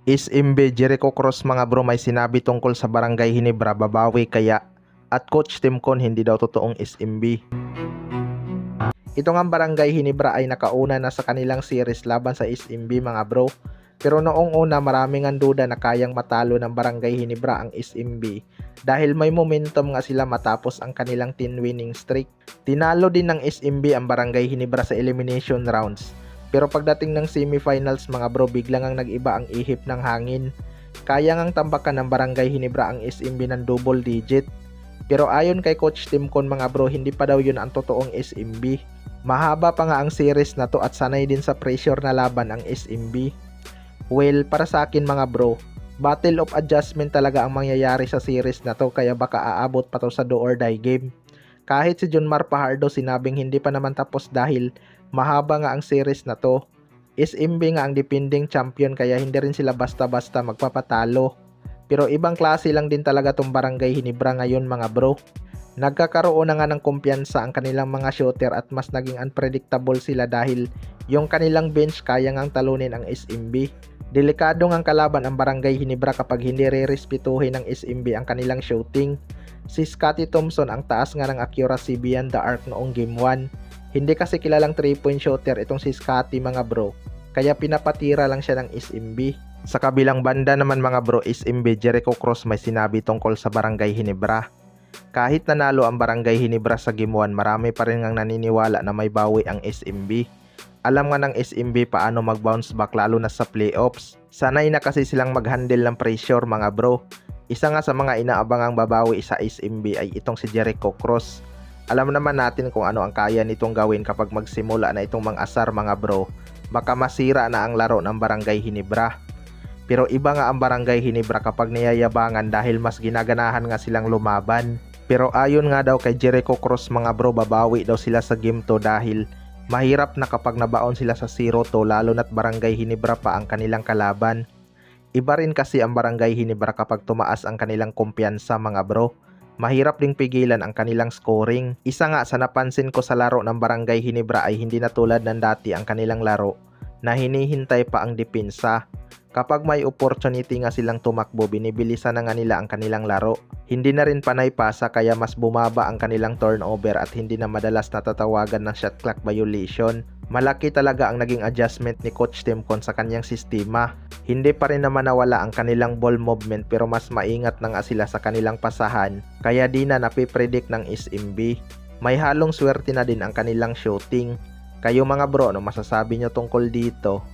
SMB Jericho Cross mga bro may sinabi tungkol sa Barangay Hinebra babawi kaya at Coach Timcon hindi daw totoong SMB. Ito nga Barangay Hinebra ay nakauna na sa kanilang series laban sa SMB mga bro. Pero noong una maraming ang duda na kayang matalo ng Barangay Hinebra ang SMB dahil may momentum nga sila matapos ang kanilang 10 winning streak. Tinalo din ng SMB ang Barangay Hinebra sa elimination rounds. Pero pagdating ng semifinals mga bro biglang ang nag-iba ang ihip ng hangin. Kaya ngang tambakan ng Barangay Hinebra ang SMB ng double digit. Pero ayon kay Coach Timcon mga bro hindi pa daw yun ang totoong SMB. Mahaba pa nga ang series na to at sanay din sa pressure na laban ang SMB. Well, para sa akin mga bro, battle of adjustment talaga ang mangyayari sa series na to kaya baka aabot pa to sa do or die game. Kahit si Junmar Fajardo sinabing hindi pa naman tapos dahil mahaba nga ang series na to. SMB nga ang defending champion kaya hindi rin sila basta-basta magpapatalo. Pero ibang klase lang din talaga tong Barangay Hinebra ngayon mga bro. Nagkakaroon na nga ng kumpiyansa ang kanilang mga shooter at mas naging unpredictable sila dahil yung kanilang bench kaya ngang talunin ang SMB. Delikado ngang kalaban ang Barangay Hinebra kapag hindi re-respetuhin ng SMB ang kanilang shooting. Si Scottie Thompson ang taas nga ng accuracy beyond the arc noong game 1. Hindi kasi kilalang 3-point shooter itong si Scottie mga bro, kaya pinapatira lang siya ng SMB. Sa kabilang banda naman mga bro, SMB Jericho Cross may sinabi tungkol sa Barangay Hinebra. Kahit nanalo ang Barangay Hinebra sa game 1, marami pa rin ngang naniniwala na may bawi ang SMB. Alam nga ng SMB paano mag-bounce back lalo na sa playoffs. Sanay na kasi silang mag-handle ng pressure mga bro. Isa nga sa mga inaabangang babawi sa SMB ay itong si Jericho Cross. Alam naman natin kung ano ang kaya nitong gawin kapag magsimula na itong mang-asar mga bro. Baka masira na ang laro ng Barangay Hinebra. Pero iba nga ang Barangay Hinebra kapag niyayabangan dahil mas ginaganahan nga silang lumaban. Pero ayon nga daw kay Jericho Cross mga bro babawi daw sila sa game 2 dahil mahirap na kapag nabaon sila sa 0-2 lalo na't Barangay Hinebra pa ang kanilang kalaban. Iba rin kasi ang Barangay Hinebra kapag tumaas ang kanilang kumpiyansa mga bro. Mahirap ding pigilan ang kanilang scoring. Isa nga sa napansin ko sa laro ng Barangay Hinebra ay hindi na tulad ng dati ang kanilang laro na hinihintay pa ang depensa. Kapag may opportunity nga silang tumakbo, binibilisan na nga nila ang kanilang laro. Hindi na rin panay pasa kaya mas bumaba ang kanilang turnover at hindi na madalas natatawagan ng shot clock violation. Malaki talaga ang naging adjustment ni Coach Timcon sa kanyang sistema. Hindi pa rin naman nawala ang kanilang ball movement pero mas maingat na nga sila sa kanilang pasahan kaya di na napipredict ng SMB. May halong swerte na din ang kanilang shooting. Kayo mga bro, ano masasabi nyo tungkol dito?